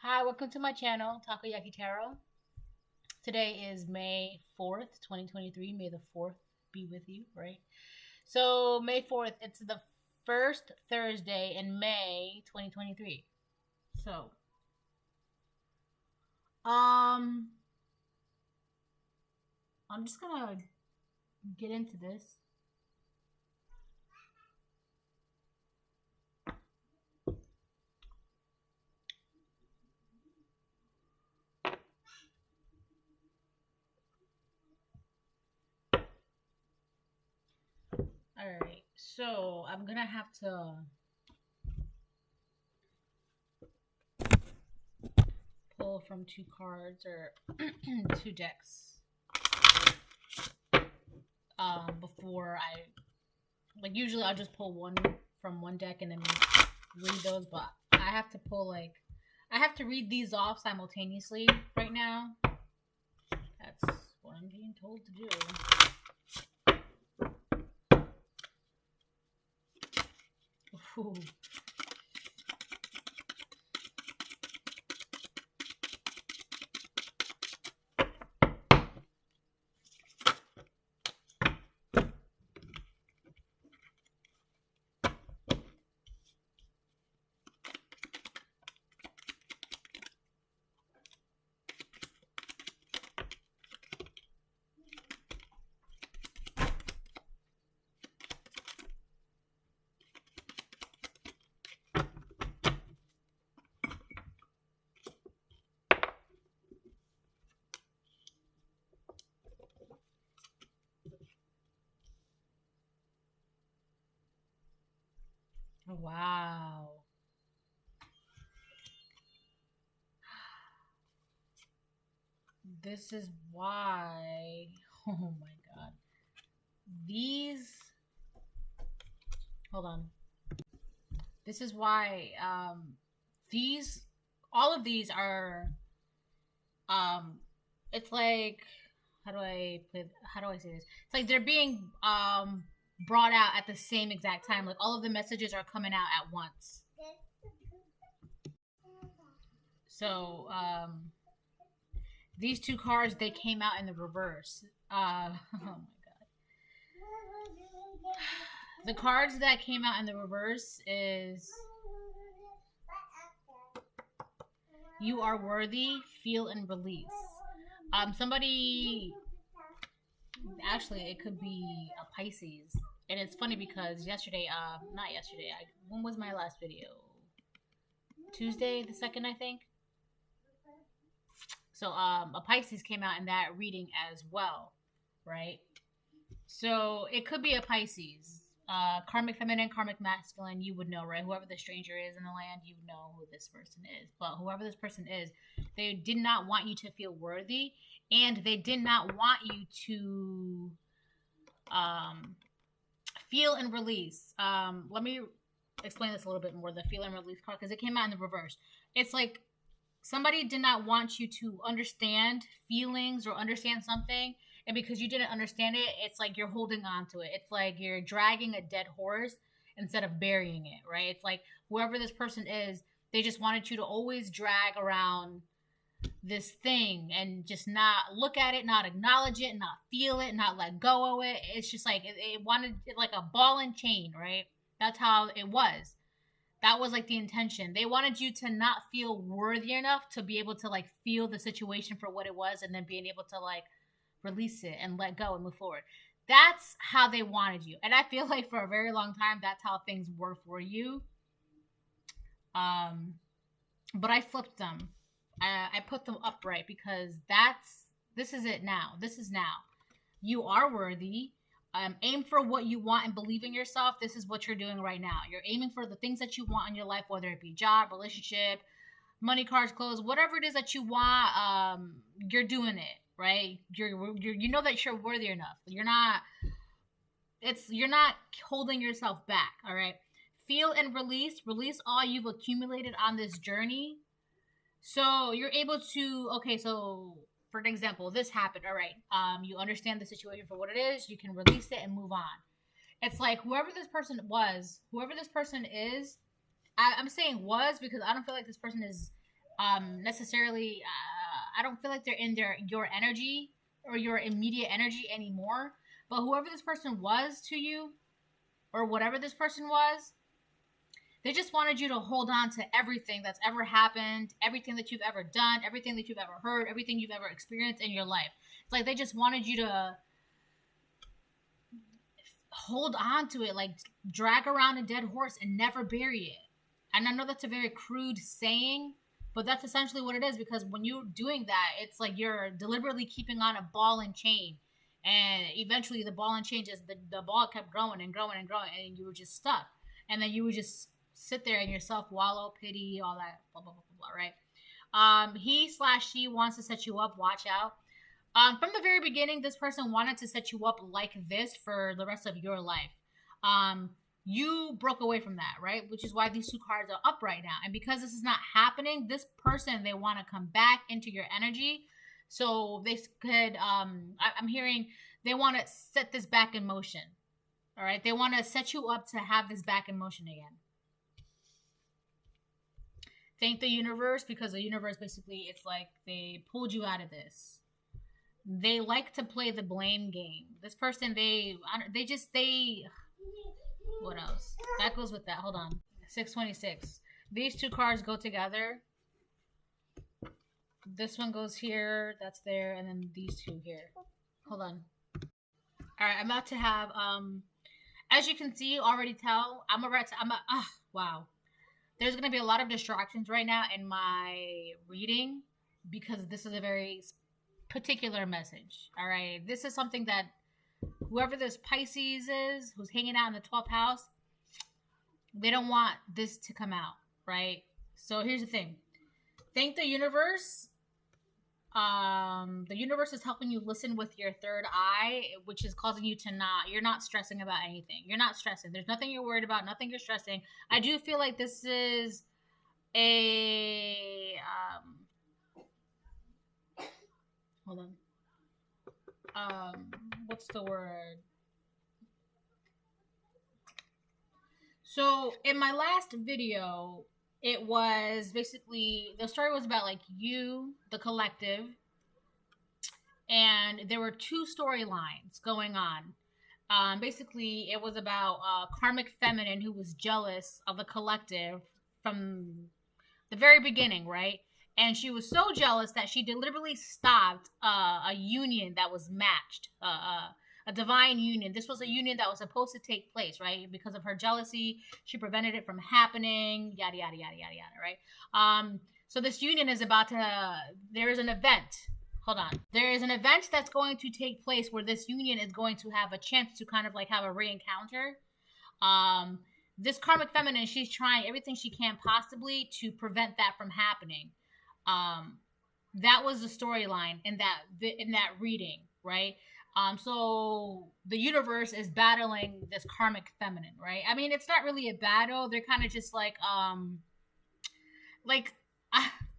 Hi, welcome to my channel, Takoyaki Tarot. Today is May 4th, 2023. May the 4th be with you, right? So, May 4th, it's the first Thursday in May 2023. So, um, I'm just gonna get into this. Alright, so I'm gonna have to pull from two cards or two decks before usually I'll just pull one from one deck and then read those, but I have to I have to read these off simultaneously right now. That's what I'm being told to do. Ooh. Wow. This is why. Oh my god. These. Hold on. This is why. These. All of these are. It's like. How do I say this? It's like they're being brought out at the same exact time. Like all of the messages are coming out at once. So these two cards, they came out in the reverse. Oh my god. The cards that came out in the reverse is you are worthy, feel and release. Somebody, actually it could be a Pisces. And it's funny because yesterday, not yesterday, when was my last video? Tuesday the 2nd, I think. So a Pisces came out in that reading as well, right? So it could be a Pisces. Karmic feminine, karmic masculine, you would know, right? Whoever the stranger is in the land, you know who this person is. But whoever this person is, they did not want you to feel worthy, and they did not want you to feel and release. Let me explain this a little bit more, the feel and release card, because it came out in the reverse. It's like somebody did not want you to understand feelings or understand something, and because you didn't understand it, it's like you're holding on to it. It's like you're dragging a dead horse instead of burying it, right? It's like whoever this person is, they just wanted you to always drag around this thing and just not look at it, not acknowledge it, not feel it, not let go of it. It's just like it wanted it like a ball and chain, right? That's how it was. That was like the intention. They wanted you to not feel worthy enough to be able to like feel the situation for what it was, and then being able to like release it and let go and move forward. That's how they wanted you. And I feel like for a very long time, that's how things were for you. But I flipped them. I put them upright because this is it now. This is now. You are worthy. Aim for what you want and believe in yourself. This is what you're doing right now. You're aiming for the things that you want in your life, whether it be job, relationship, money, cars, clothes, whatever it is that you want. You're doing it, right? You know that you're worthy enough. You're not holding yourself back. All right. Feel and release all you've accumulated on this journey. So you're able to, okay, so for an example, this happened. All right. You understand the situation for what it is. You can release it and move on. It's like whoever this person was, whoever this person is, I'm saying was because I don't feel like this person is necessarily, I don't feel like they're in your energy or your immediate energy anymore. But whoever this person was to you, or whatever this person was, they just wanted you to hold on to everything that's ever happened, everything that you've ever done, everything that you've ever heard, everything you've ever experienced in your life. It's like they just wanted you to hold on to it, like drag around a dead horse and never bury it. And I know that's a very crude saying, but that's essentially what it is, because when you're doing that, it's like you're deliberately keeping on a ball and chain. And eventually the ball and chain just, the ball kept growing and growing and growing, and you were just stuck. And then you would just sit there and yourself wallow, pity, all that, blah, blah, blah, blah, blah, right? He/she wants to set you up. Watch out. From the very beginning, this person wanted to set you up like this for the rest of your life. You broke away from that, right? Which is why these two cards are up right now. And because this is not happening, this person, they want to come back into your energy. So they could, I'm hearing they want to set this back in motion. All right. They want to set you up to have this back in motion again. Thank the universe, because the universe basically, it's like they pulled you out of this. They like to play the blame game. This person, what else? That goes with that. Hold on. 626. These two cards go together. This one goes here, that's there, and then these two here. Hold on. All right, I'm about to have, as you can see, already tell, wow. There's going to be a lot of distractions right now in my reading, because this is a very particular message. All right, this is something that whoever this Pisces is, who's hanging out in the 12th house, they don't want this to come out, right? So here's the thing. Thank the universe. The universe is helping you listen with your third eye, which is causing you to you're not stressing about anything. You're not stressing. There's nothing you're worried about, nothing you're stressing. I do feel like this is a, hold on. What's the word? So in my last video, it was basically, the story was about like you, the collective, and there were two storylines going on. Basically, it was about Karmic Feminine, who was jealous of the collective from the very beginning, right? And she was so jealous that she deliberately stopped a union that was matched, a divine union. This was a union that was supposed to take place, right? Because of her jealousy, she prevented it from happening, yada, yada, yada, yada, yada, right? So this union is about to, there is an event. Hold on. There is an event that's going to take place where this union is going to have a chance to kind of like have a re-encounter. This Karmic Feminine, she's trying everything she can possibly to prevent that from happening. That was the storyline in that reading, right? So the universe is battling this Karmic Feminine, right? I mean, it's not really a battle. They're kind of just like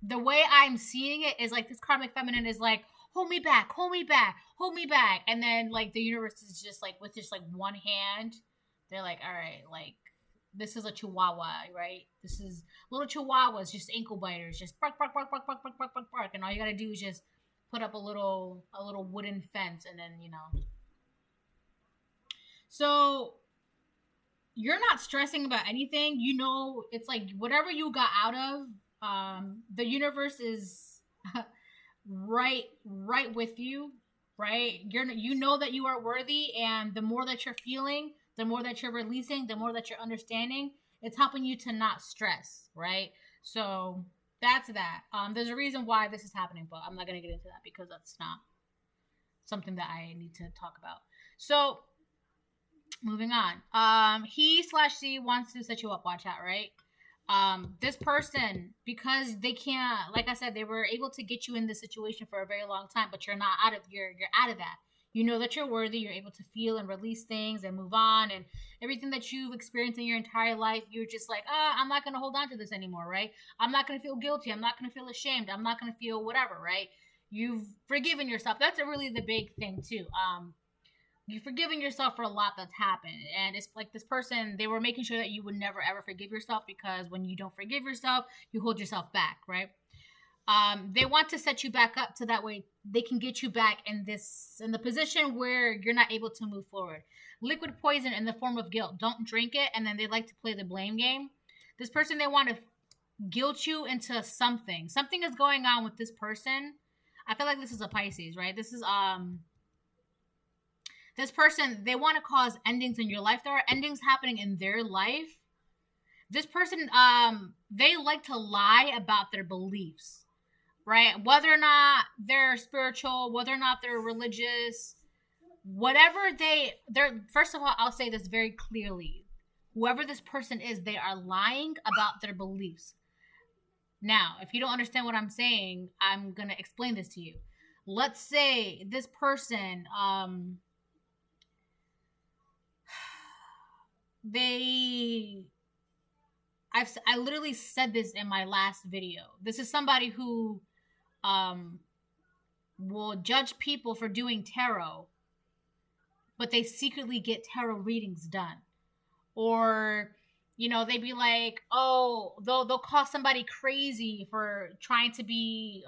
the way I'm seeing it is like this Karmic Feminine is like, hold me back, hold me back, hold me back. And then like the universe is just like, with just like one hand, they're like, all right, like, this is a chihuahua, right? This is little chihuahuas, just ankle biters, just bark, bark, bark, bark, bark, bark, bark, bark, bark. And all you gotta do is just put up a little wooden fence, and then, you know. So you're not stressing about anything. You know, it's like whatever you got out of, the universe is right with you, right? You know that you are worthy, and the more that you're feeling, the more that you're releasing, the more that you're understanding, it's helping you to not stress, right? So that's that. There's a reason why this is happening, but I'm not going to get into that because that's not something that I need to talk about. So moving on. He/she wants to set you up. Watch out, right? This person, because they can't, like I said, they were able to get you in this situation for a very long time, but you're out of that. You know that you're worthy. You're able to feel and release things and move on, and everything that you've experienced in your entire life, you're just like, I'm not going to hold on to this anymore, right? I'm not going to feel guilty. I'm not going to feel ashamed. I'm not going to feel whatever, right? You've forgiven yourself. That's really the big thing too. You've forgiven yourself for a lot that's happened. And it's like this person, they were making sure that you would never ever forgive yourself, because when you don't forgive yourself, you hold yourself back, right? They want to set you back up so that way they can get you back in the position where you're not able to move forward. Liquid poison in the form of guilt. Don't drink it, and then they like to play the blame game. This person, they want to guilt you into something. Something is going on with this person. I feel like this is a Pisces, right? This person, they want to cause endings in your life. There are endings happening in their life. This person, they like to lie about their beliefs, right? Whether or not they're spiritual, whether or not they're religious, whatever they're, first of all, I'll say this very clearly. Whoever this person is, they are lying about their beliefs. Now, if you don't understand what I'm saying, I'm going to explain this to you. Let's say this person, I literally said this in my last video. This is somebody who will judge people for doing tarot, but they secretly get tarot readings done. Or, they'd be like, oh, they'll call somebody crazy for trying to be,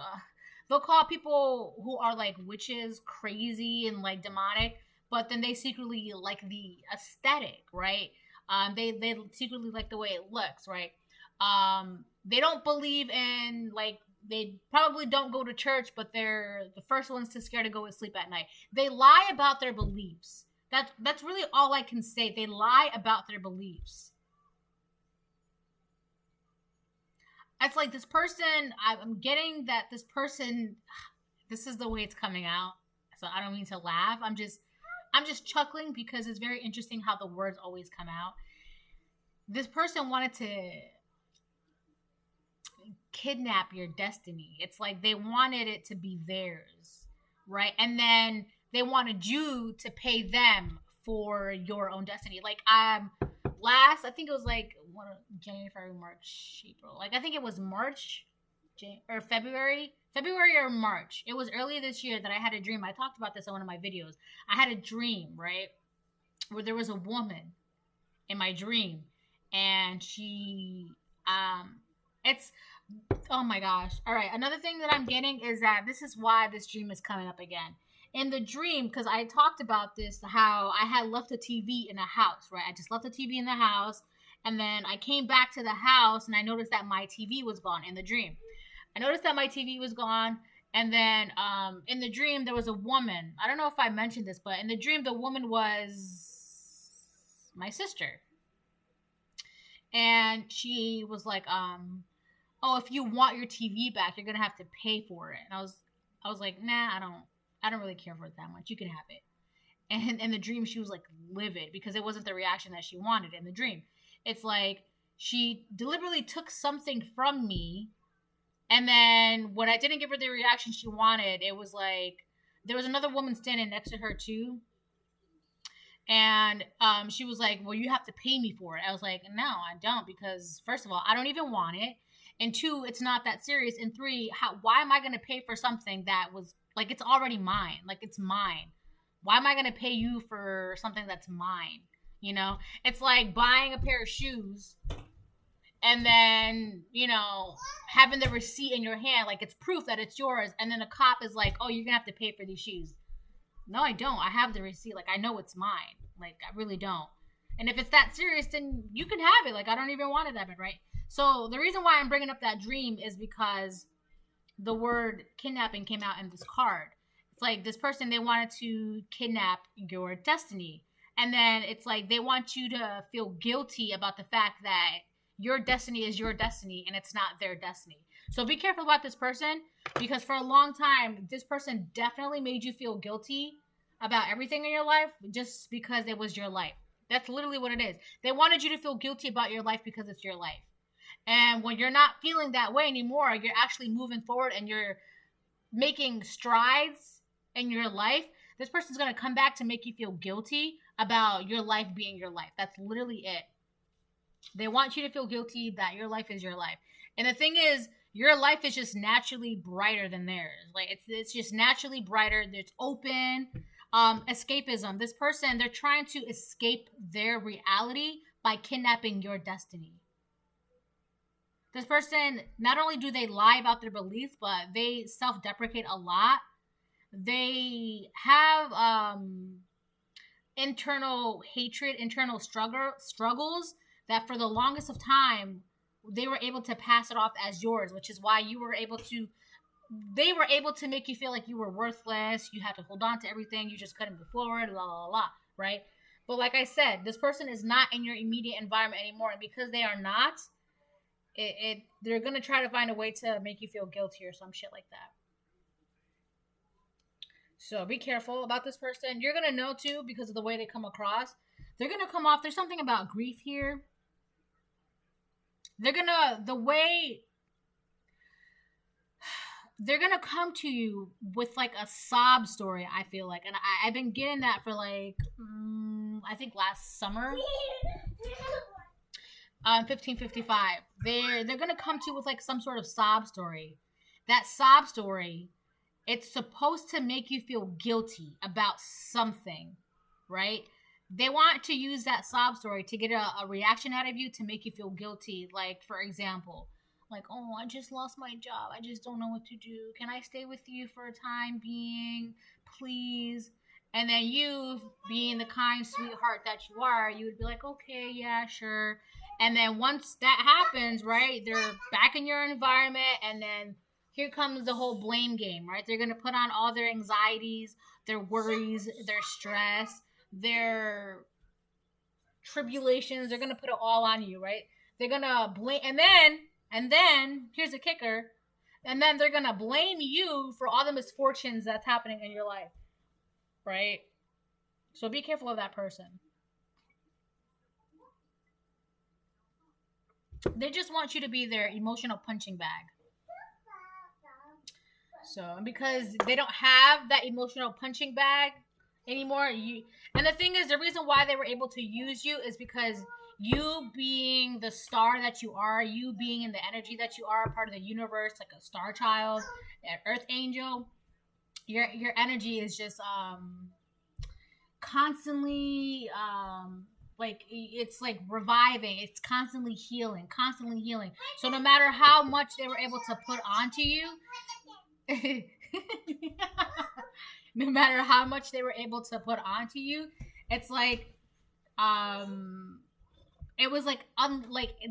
they'll call people who are like witches crazy and like demonic, but then they secretly like the aesthetic, right? They secretly like the way it looks, right? They don't believe in, like, they probably don't go to church, but they're the first ones to scare to go to sleep at night. They lie about their beliefs. That's really all I can say. They lie about their beliefs. It's like this person, I'm getting that this person, this is the way it's coming out. So I don't mean to laugh. I'm just chuckling because it's very interesting how the words always come out. This person wanted to kidnap your destiny. It's like they wanted it to be theirs, right? And then they wanted you to pay them for your own destiny. Like, I think it was like January, February, March, April. Like, I think it was March or February or March. It was earlier this year that I had a dream. I talked about this in one of my videos. I had a dream, right, where there was a woman in my dream, and she, oh my gosh. All right. Another thing that I'm getting is that this is why this dream is coming up again. In the dream, because I talked about this, how I had left a TV in a house, right? I just left the TV in the house, and then I came back to the house, and I noticed that my TV was gone in the dream. I noticed that my TV was gone, and then in the dream, there was a woman. I don't know if I mentioned this, but in the dream, the woman was my sister. And she was like, oh, if you want your TV back, you're going to have to pay for it. And I was like, nah, I don't really care for it that much. You can have it. And in the dream, she was like livid because it wasn't the reaction that she wanted in the dream. It's like she deliberately took something from me. And then when I didn't give her the reaction she wanted, it was like there was another woman standing next to her too. And she was like, well, you have to pay me for it. I was like, no, I don't, because first of all, I don't even want it. And two, it's not that serious. And three, why am I going to pay for something that was like, it's already mine? Like, it's mine. Why am I going to pay you for something that's mine? It's like buying a pair of shoes and then, having the receipt in your hand, like it's proof that it's yours. And then a cop is like, oh, you're going to have to pay for these shoes. No, I don't. I have the receipt. Like, I know it's mine. Like, I really don't. And if it's that serious, then you can have it. Like, I don't even want it that bad, right? So the reason why I'm bringing up that dream is because the word kidnapping came out in this card. It's like this person, they wanted to kidnap your destiny. And then it's like they want you to feel guilty about the fact that your destiny is your destiny and it's not their destiny. So be careful about this person, because for a long time, this person definitely made you feel guilty about everything in your life just because it was your life. That's literally what it is. They wanted you to feel guilty about your life because it's your life. And when you're not feeling that way anymore, you're actually moving forward and you're making strides in your life, this person's going to come back to make you feel guilty about your life being your life. That's literally it. They want you to feel guilty that your life is your life. And the thing is, your life is just naturally brighter than theirs. Like, it's just naturally brighter. It's open. Escapism. This person, they're trying to escape their reality by kidnapping your destiny. This person, not only do they lie about their beliefs, but they self-deprecate a lot. They have internal hatred, internal struggles that for the longest of time they were able to pass it off as yours, which is why they were able to make you feel like you were worthless. You had to hold on to everything. You just couldn't move forward, la la la, right? But like I said, this person is not in your immediate environment anymore, and because they are not, they're gonna try to find a way to make you feel guilty or some shit like that. So be careful about this person. You're gonna know too because of the way they come across. They're gonna come off. There's something about grief here. They're gonna come to you with like a sob story. I feel like, and I've been getting that for like I think last summer. 1555. They're gonna come to you with like some sort of sob story. That sob story, it's supposed to make you feel guilty about something, right? They want to use that sob story to get a reaction out of you to make you feel guilty. Like, for example, like, oh, I just lost my job. I just don't know what to do. Can I stay with you for a time being? Please. And then you, being the kind sweetheart that you are, you would be like, okay, yeah, sure. And then once that happens, right, they're back in your environment, and then here comes the whole blame game, right? They're going to put on all their anxieties, their worries, their stress, their tribulations. They're going to put it all on you, right? They're going to blame, and then, here's the kicker, and then they're going to blame you for all the misfortunes that's happening in your life, right? So be careful of that person. They just want you to be their emotional punching bag. So, because they don't have that emotional punching bag anymore, and the thing is, the reason why they were able to use you is because you being the star that you are, you being in the energy that you are, part of the universe, like a star child, an earth angel, your energy is just constantly like, it's like reviving, it's constantly healing. So no matter how much they were able to put onto you, no matter how much they were able to put onto you, it's like it was like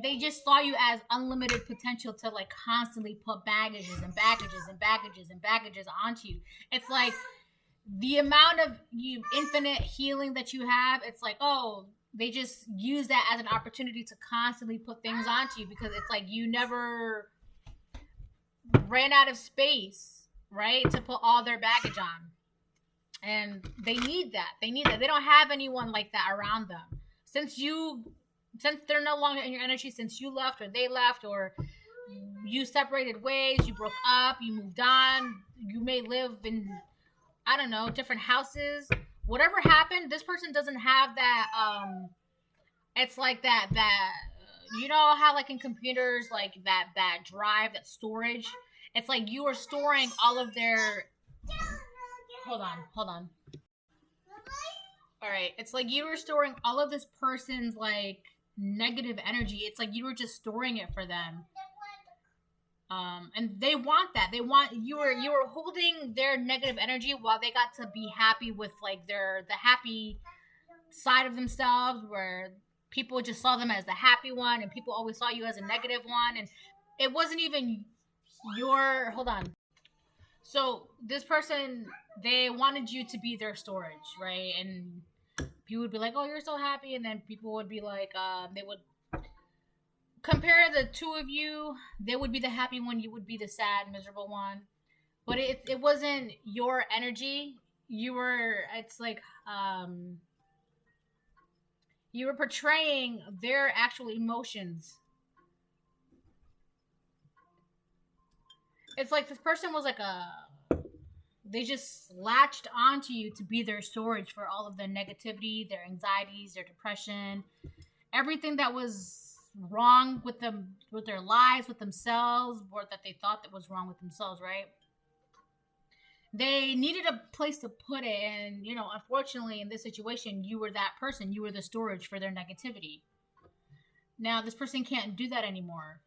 they just saw you as unlimited potential to like constantly put baggages onto you. It's like the amount of infinite healing that you have, it's like, oh, they just use that as an opportunity to constantly put things onto you, because it's like you never ran out of space, right, to put all their baggage on. And they need that. They don't have anyone like that around them. Since they're no longer in your energy, since you left or they left or you separated ways, you broke up, you moved on, you may live in, I don't know, different houses. Whatever happened, this person doesn't have that, it's like that, you know how like in computers, like that drive, that storage? It's like you are storing all of their, hold on. All right. It's like you were storing all of this person's like negative energy. It's like you were just storing it for them. And they want that. You were holding their negative energy while they got to be happy with like the happy side of themselves, where people just saw them as the happy one and people always saw you as a negative one. And it wasn't even hold on. So this person, they wanted you to be their storage, right? And people would be like, oh, you're so happy. And then people would be like, they would compare the two of you. They would be the happy one. You would be the sad, miserable one. But it wasn't your energy. It's like, you were portraying their actual emotions. It's like this person was like they just latched onto you to be their storage for all of their negativity, their anxieties, their depression, everything that was wrong with them, with their lives, with themselves, or that they thought that was wrong with themselves, right? They needed a place to put it, and, you know, unfortunately in this situation, you were that person. You were the storage for their negativity. Now, this person can't do that anymore.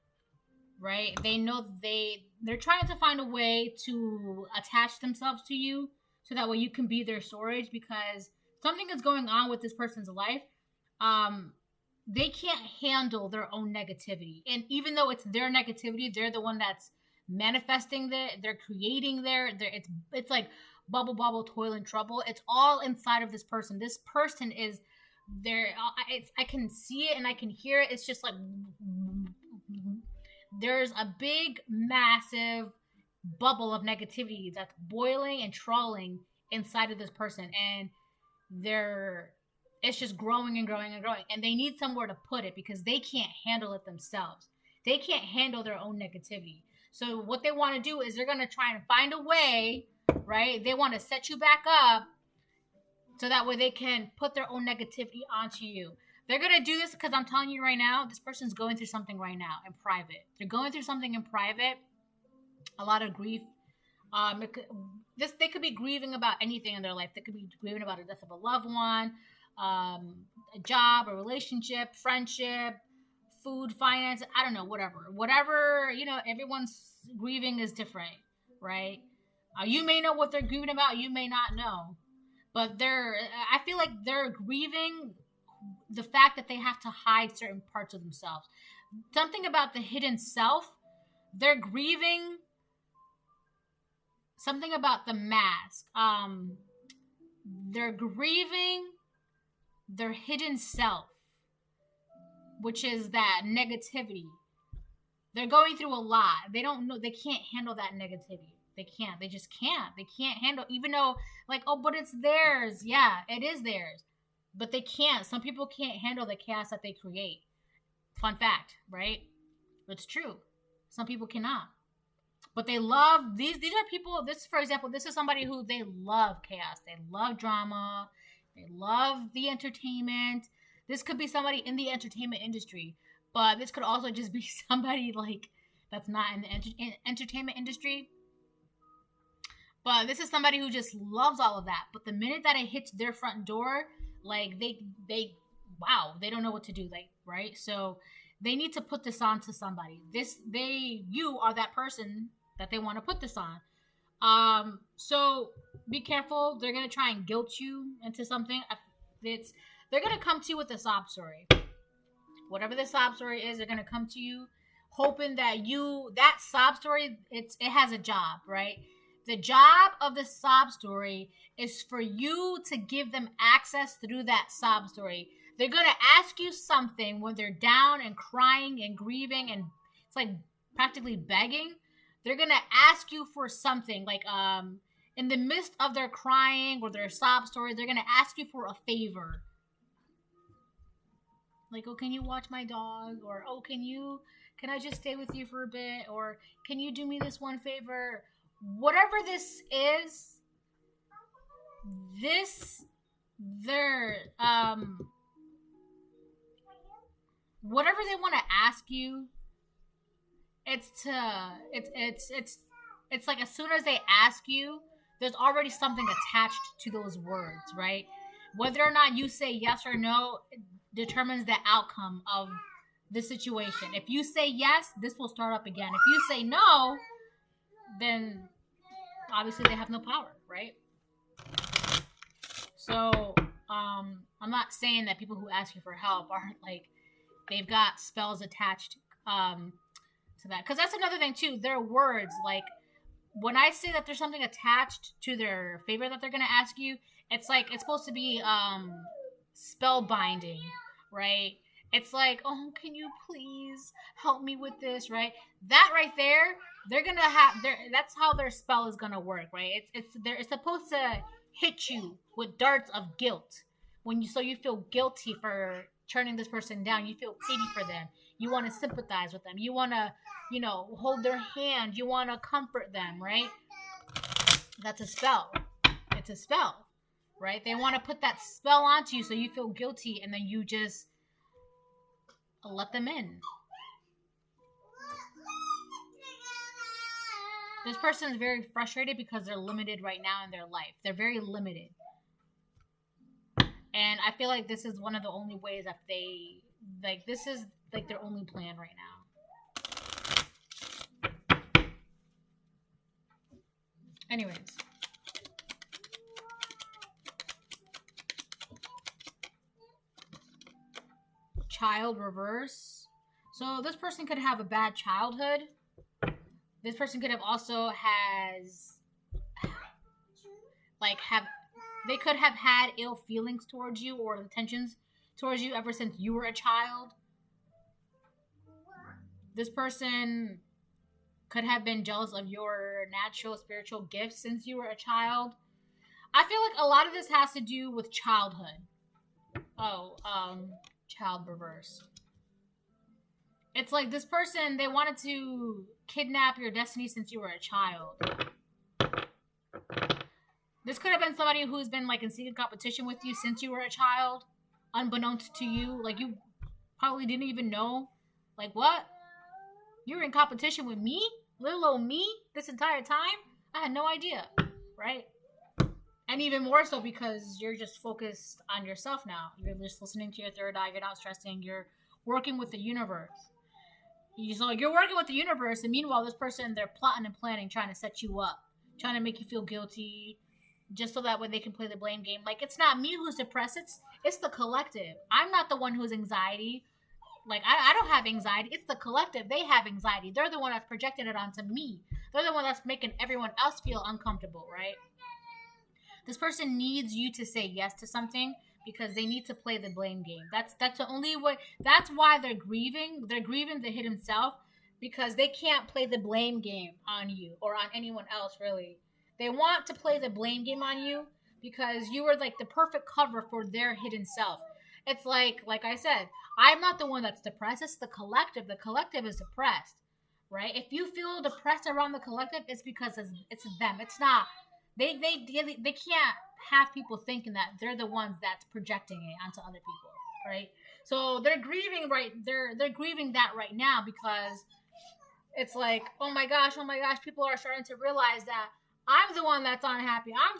right? They know they're trying to find a way to attach themselves to you so that way you can be their storage, because something is going on with this person's life. They can't handle their own negativity. And even though it's their negativity, they're the one that's manifesting they're creating it's like bubble, toil and trouble. It's all inside of this person. This person is there. I can see it and I can hear it. It's just like there's a big, massive bubble of negativity that's boiling and trawling inside of this person, and it's just growing and growing and growing, and they need somewhere to put it because they can't handle it themselves. They can't handle their own negativity. So what they want to do is they're going to try and find a way, right? They want to set you back up so that way they can put their own negativity onto you. They're going to do this because I'm telling you right now, this person's going through something right now in private. They're going through something in private, a lot of grief. They could be grieving about anything in their life. They could be grieving about the death of a loved one, a job, a relationship, friendship, food, finance, I don't know, whatever, everyone's grieving is different, right? You may know what they're grieving about, you may not know, but I feel like they're grieving the fact that they have to hide certain parts of themselves. Something about the hidden self. They're grieving something about the mask. They're grieving their hidden self, which is that negativity. They're going through a lot. They don't know. They can't handle that negativity. They can't. They just can't. They can't handle, even though, like, oh, but it's theirs. Yeah, it is theirs. But they can't. Some people can't handle the chaos that they create. Fun fact, right? It's true. Some people cannot. But they love, these are people, for example, this is somebody who they love chaos. They love drama. They love the entertainment. This could be somebody in the entertainment industry, but this could also just be somebody like that's not in the entertainment industry. But this is somebody who just loves all of that. But the minute that it hits their front door, like they don't know what to do, like, right? So they need to put this on to somebody. You are that person that they want to put this on. So be careful. They're going to try and guilt you into something. They're going to come to you with a sob story. Whatever the sob story is, they're going to come to you hoping that that sob story, it has a job, right? The job of the sob story is for you to give them access through that sob story. They're going to ask you something when they're down and crying and grieving, and it's like practically begging. They're going to ask you for something, like in the midst of their crying or their sob story, they're going to ask you for a favor. Like, oh, can you watch my dog? Or, oh, can I just stay with you for a bit? Or can you do me this one favor? Whatever this is, whatever they want to ask you, it's like as soon as they ask you, there's already something attached to those words, right? Whether or not you say yes or no determines the outcome of the situation. If you say yes, this will start up again. If you say no, then obviously they have no power, right? So I'm not saying that people who ask you for help aren't like they've got spells attached to that, because that's another thing too. Their words, like when I say that there's something attached to their favor that they're gonna ask you, it's like it's supposed to be spell binding, right? It's like, oh, can you please help me with this, right? That right there, they're gonna have that's how their spell is gonna work, right? It's supposed to hit you with darts of guilt so you feel guilty for turning this person down. You feel pity for them. You want to sympathize with them. You want to, hold their hand. You want to comfort them, right? That's a spell. It's a spell, right? They want to put that spell onto you so you feel guilty, and then you just let them in. This person is very frustrated because they're limited right now in their life. They're very limited. And I feel like this is one of the only ways that this is like their only plan right now. Anyways. Child reverse. So this person could have a bad childhood. This person could have also they could have had ill feelings towards you or intentions towards you ever since you were a child. This person could have been jealous of your natural spiritual gifts since you were a child. I feel like a lot of this has to do with childhood. Child reverse. It's like this person, they wanted to kidnap your destiny since you were a child. This could have been somebody who's been like in secret competition with you since you were a child, unbeknownst to you. Like you probably didn't even know. Like what? You were in competition with me? Little old me? This entire time? I had no idea. Right? And even more so because you're just focused on yourself now. You're just listening to your third eye. You're not stressing. You're working with the universe. So you're working with the universe, and meanwhile, this person, they're plotting and planning, trying to set you up, trying to make you feel guilty, just so that way they can play the blame game. Like, it's not me who's depressed. It's the collective. I'm not the one who's anxiety. Like, I don't have anxiety. It's the collective. They have anxiety. They're the one that's projecting it onto me. They're the one that's making everyone else feel uncomfortable, right? This person needs you to say yes to something because they need to play the blame game. That's the only way. That's why they're grieving. They're grieving the hidden self because they can't play the blame game on you or on anyone else, really. They want to play the blame game on you because you were like the perfect cover for their hidden self. It's like I said, I'm not the one that's depressed. It's the collective. The collective is depressed, right? If you feel depressed around the collective, it's because it's them. It's not. They can't have people thinking that they're the ones that's projecting it onto other people, right? So they're grieving they're grieving that right now because it's like, oh my gosh, people are starting to realize that I'm the one that's unhappy. I'm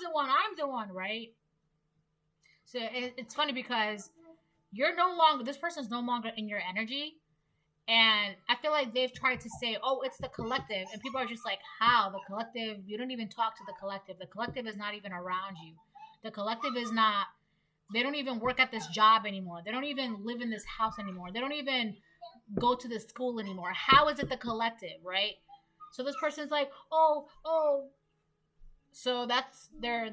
the one, right? So it's funny because this person's no longer in your energy. And I feel like they've tried to say, oh, it's the collective. And people are just like, how? The collective? You don't even talk to the collective. The collective is not even around you. The collective is not, they don't even work at this job anymore. They don't even live in this house anymore. They don't even go to this school anymore. How is it the collective, right? So this person's like, oh. So that's, they're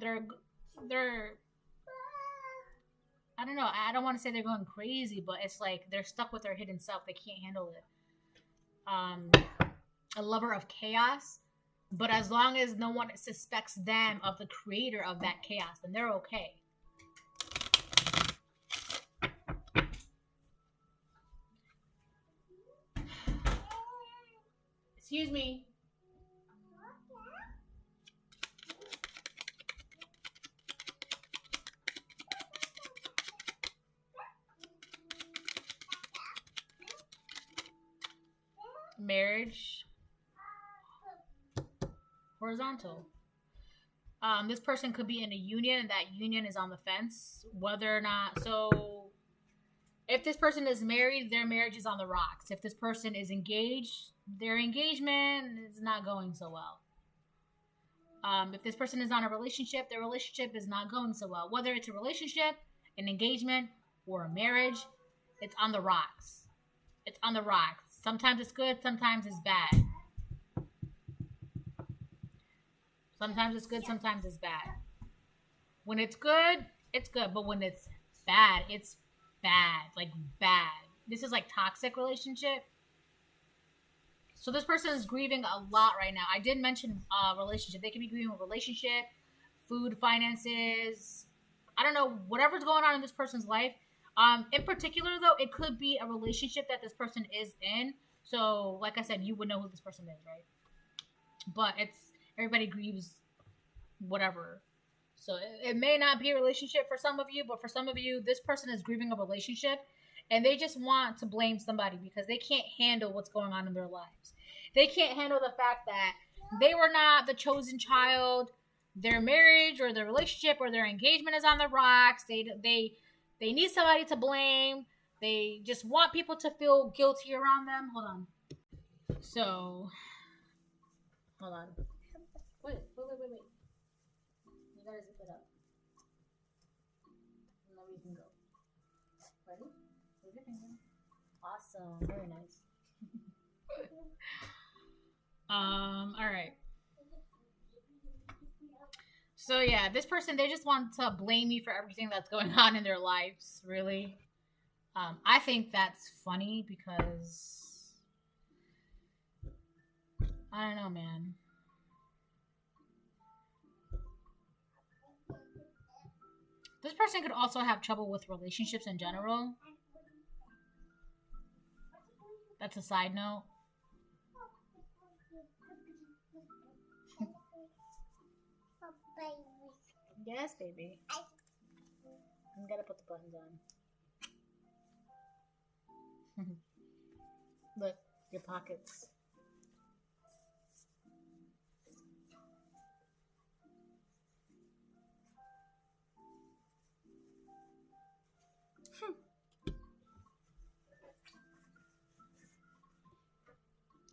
I don't know. I don't want to say they're going crazy, but it's like they're stuck with their hidden self. They can't handle it. A lover of chaos, but as long as no one suspects them of the creator of that chaos, then they're okay. Excuse me. Marriage. Horizontal. This person could be in a union and that union is on the fence. Whether or not, so if this person is married, their marriage is on the rocks. If this person is engaged, their engagement is not going so well. If this person is on a relationship, their relationship is not going so well. Whether it's a relationship, an engagement, or a marriage, it's on the rocks. It's on the rocks. Sometimes it's good, sometimes it's bad. Sometimes it's good, sometimes it's bad. When it's good, it's good. But when it's bad, it's bad. Like bad. This is like toxic relationship. So this person is grieving a lot right now. I did mention relationship. They can be grieving a relationship, food, finances. I don't know, whatever's going on in this person's life. In particular, though, it could be a relationship that this person is in. So, like I said, you would know who this person is, right? But everybody grieves whatever. So, it may not be a relationship for some of you, but for some of you, this person is grieving a relationship, and they just want to blame somebody because they can't handle what's going on in their lives. They can't handle the fact that they were not the chosen child. Their marriage or their relationship or their engagement is on the rocks. They need somebody to blame. They just want people to feel guilty around them. Hold on. So, hold on. Wait. gotta zip it up. And then we can go. Ready? Move your finger. Awesome. Very nice. Alright. So yeah, this person, they just want to blame me for everything that's going on in their lives, really. I think that's funny because I don't know, man. This person could also have trouble with relationships in general. That's a side note. Yes, baby. I'm gonna put the buttons on. Look, your pockets.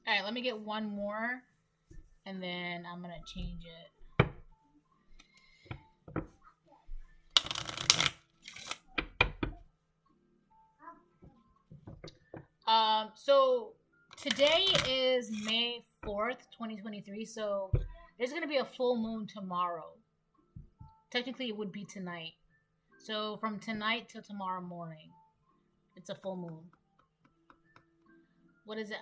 Alright, let me get one more, and then I'm gonna change it. So today is May 4th, 2023, so there's going to be a full moon tomorrow. Technically, it would be tonight. So from tonight till tomorrow morning, it's a full moon. What is it?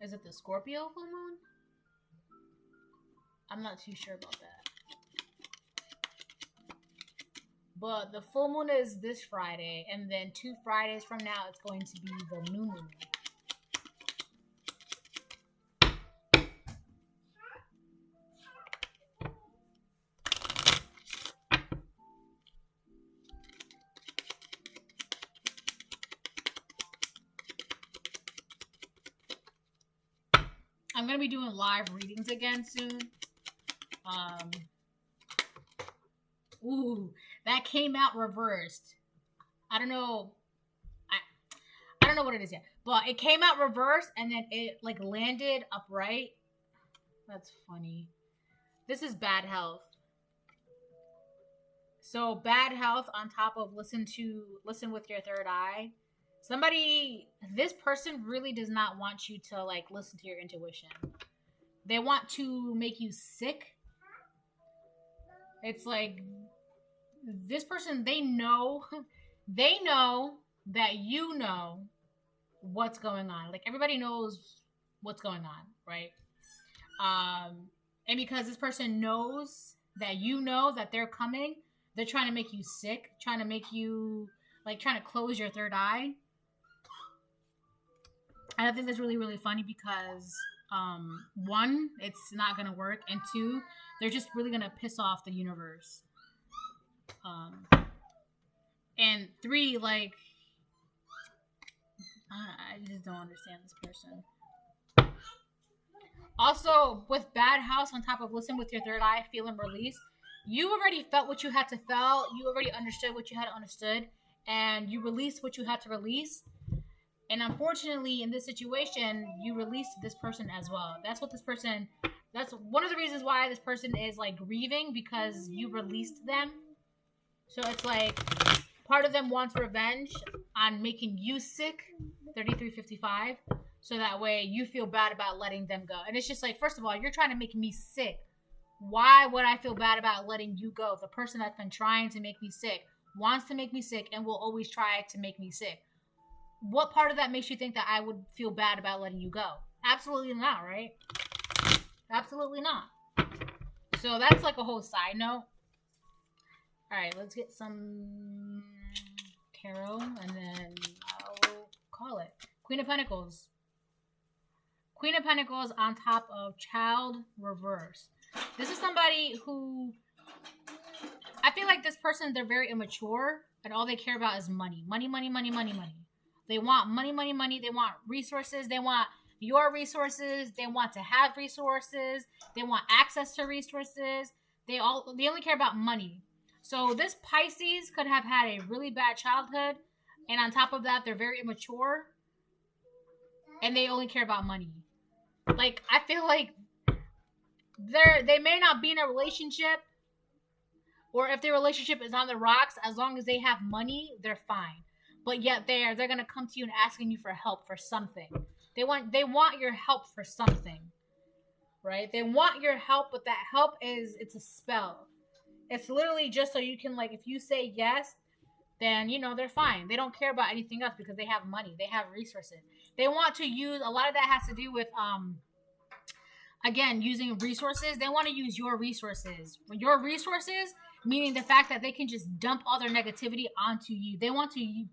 Is it the Scorpio full moon? I'm not too sure about that. But the full moon is this Friday, and then 2 Fridays from now, it's going to be the new moon. I'm going to be doing live readings again soon. Ooh, that came out reversed. I don't know. I don't know what it is yet. But it came out reversed and then it like landed upright. That's funny. This is bad health. So bad health on top of listen with your third eye. This person really does not want you to like listen to your intuition. They want to make you sick. It's like this person, they know that you know what's going on. Like everybody knows what's going on, right? And because this person knows that you know that they're coming, they're trying to make you sick, trying to close your third eye. And I think that's really, really funny because one, it's not gonna work, and two, they're just really gonna piss off the universe. And three, like, I just don't understand this person. Also, with bad house on top of listen with your third eye, feel and release, you already felt what you had to feel. You already understood what you had to understood, and you released what you had to release. And unfortunately, in this situation, you released this person as well. That's one of the reasons why this person is like grieving, because you released them. So it's like part of them wants revenge on making you sick, 3355. So that way you feel bad about letting them go. And it's just like, first of all, you're trying to make me sick. Why would I feel bad about letting you go? The person that's been trying to make me sick wants to make me sick and will always try to make me sick. What part of that makes you think that I would feel bad about letting you go? Absolutely not, right? Absolutely not. So that's like a whole side note. All right, let's get some tarot and then I'll call it. Queen of Pentacles. Queen of Pentacles on top of Child reverse. This is somebody who, I feel like this person, they're very immature and all they care about is money. Money, money, money, money, money. They want money, money, money. They want resources. They want your resources. They want to have resources. They want access to resources. They only care about money. So this Pisces could have had a really bad childhood. And on top of that, they're very immature. And they only care about money. Like, I feel like they may not be in a relationship, or if their relationship is on the rocks, as long as they have money, they're fine. But yet they're gonna come to you and asking you for help for something. They want your help for something, right? They want your help, but that help it's a spell. It's literally just so you can, like, if you say yes, then they're fine. They don't care about anything else because they have money, they have resources. They want to use, a lot of that has to do with again, using resources. They want to use your resources. Your resources, meaning the fact that they can just dump all their negativity onto you. They want to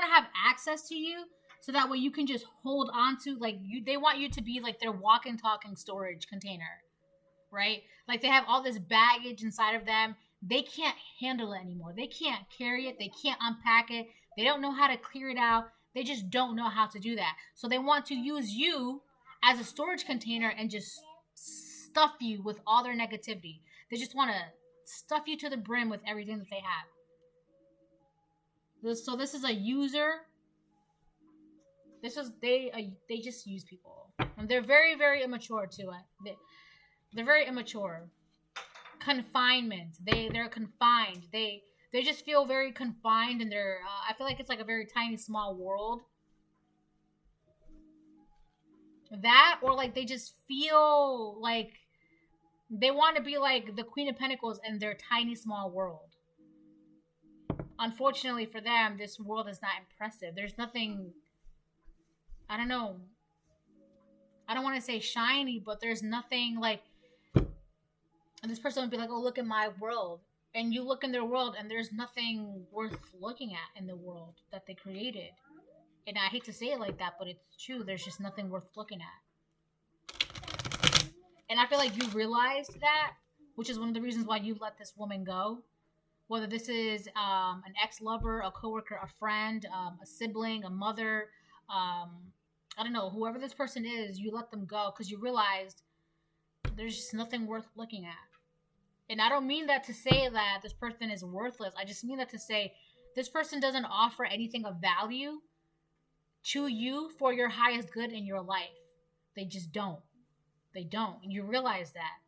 have access to you, so that way you can just hold on to, like, they want you to be like their walking, talking storage container, right? Like, they have all this baggage inside of them. They can't handle it anymore. They can't carry it. They can't unpack it. They don't know how to clear it out. They just don't know how to do that. So they want to use you as a storage container and just stuff you with all their negativity. They just want to stuff you to the brim with everything that they have. So this is a user. They just use people, and they're very, very immature to it. They're very immature. Confinement. They're confined. They just feel very confined, and I feel like it's like a very tiny, small world. That, or like they just feel like they want to be like the Queen of Pentacles in their tiny, small world. Unfortunately for them, this world is not impressive. There's nothing, I don't know, I don't want to say shiny, but there's nothing like, and this person would be like, oh, look at my world. And you look in their world and there's nothing worth looking at in the world that they created. And I hate to say it like that, but it's true. There's just nothing worth looking at. And I feel like you realized that, which is one of the reasons why you let this woman go. Whether this is an ex-lover, a coworker, a friend, a sibling, a mother, I don't know, whoever this person is, you let them go because you realized there's just nothing worth looking at. And I don't mean that to say that this person is worthless. I just mean that to say this person doesn't offer anything of value to you for your highest good in your life. They just don't. They don't. And you realize that.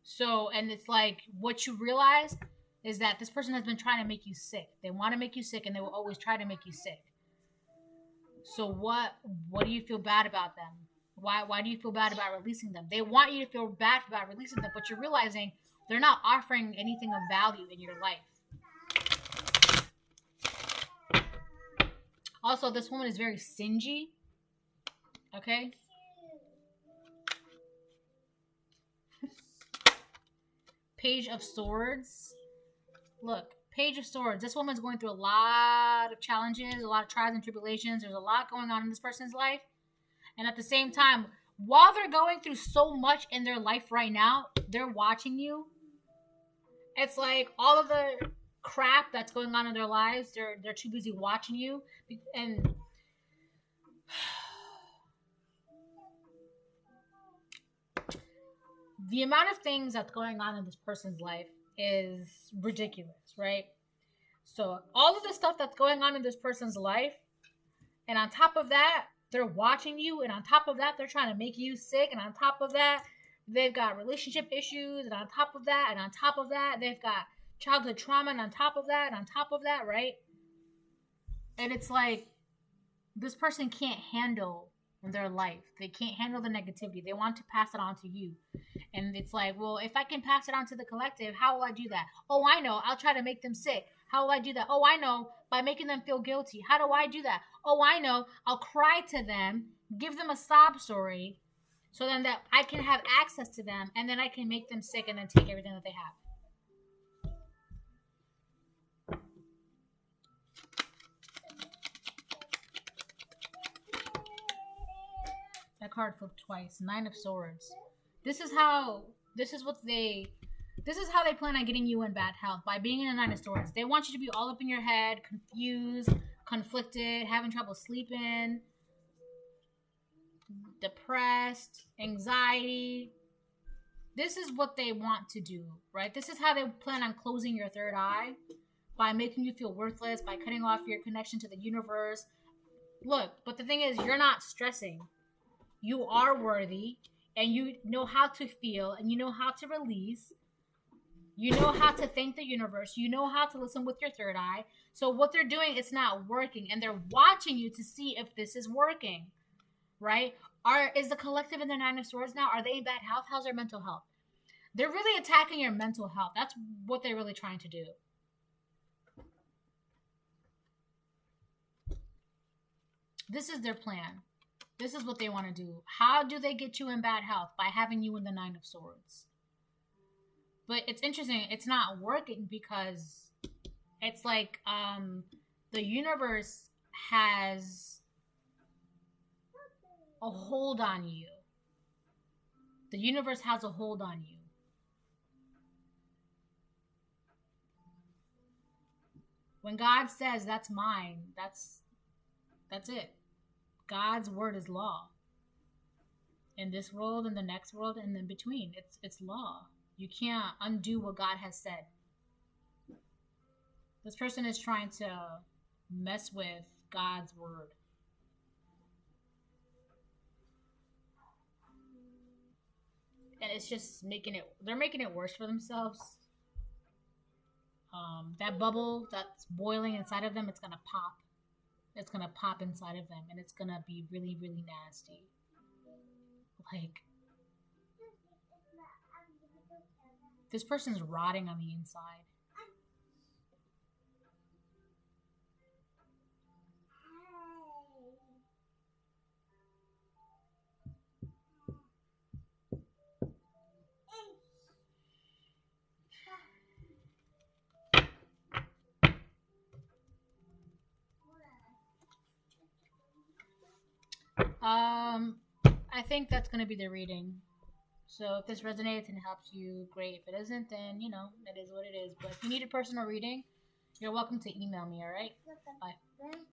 So, and it's like, what you realize is that this person has been trying to make you sick. They want to make you sick, and they will always try to make you sick. So what do you feel bad about them? Why do you feel bad about releasing them? They want you to feel bad about releasing them, but you're realizing they're not offering anything of value in your life. Also, this woman is very stingy. Okay? Page of Swords. Look, Page of Swords. This woman's going through a lot of challenges, a lot of trials and tribulations. There's a lot going on in this person's life. And at the same time, while they're going through so much in their life right now, they're watching you. It's like all of the crap that's going on in their lives, they're too busy watching you. And the amount of things that's going on in this person's life is ridiculous, right? So all of the stuff that's going on in this person's life, and on top of that, they're watching you, and on top of that, they're trying to make you sick, and on top of that, they've got relationship issues, and on top of that, and on top of that, they've got childhood trauma, and on top of that, and on top of that, right? And it's like, this person can't handle their life. They can't handle the negativity. They want to pass it on to you. And it's like, well, if I can pass it on to the collective, how will I do that? Oh, I know. I'll try to make them sick. How will I do that? Oh, I know. By making them feel guilty. How do I do that? Oh, I know. I'll cry to them, give them a sob story, so then that I can have access to them, and then I can make them sick and then take everything that they have. That card flipped twice. 9 of Swords. This is how they plan on getting you in bad health, by being in a 9 of Swords. They want you to be all up in your head, confused, conflicted, having trouble sleeping, depressed, anxiety. This is what they want to do, right? This is how they plan on closing your third eye, by making you feel worthless, by cutting off your connection to the universe. Look, but the thing is, you're not stressing. You are worthy, and you know how to feel, and you know how to release. You know how to thank the universe. You know how to listen with your third eye. So what they're doing, it's not working, and they're watching you to see if this is working, right? Is the collective in the Nine of Swords now? Are they in bad health? How's their mental health? They're really attacking your mental health. That's what they're really trying to do. This is their plan. This is what they want to do. How do they get you in bad health? By having you in the Nine of Swords. But it's interesting. It's not working because it's like the universe has a hold on you. The universe has a hold on you. When God says that's mine, that's it. God's word is law. In this world, in the next world, and in between, it's law. You can't undo what God has said. This person is trying to mess with God's word. And it's just they're making it worse for themselves. That bubble that's boiling inside of them, it's going to pop. It's going to pop inside of them, and it's going to be really, really nasty. Like, this person's rotting on the inside. I think that's going to be the reading. So if this resonates and helps you, great. If it doesn't, then, you know, that is what it is. But if you need a personal reading, you're welcome to email me, all right? Bye.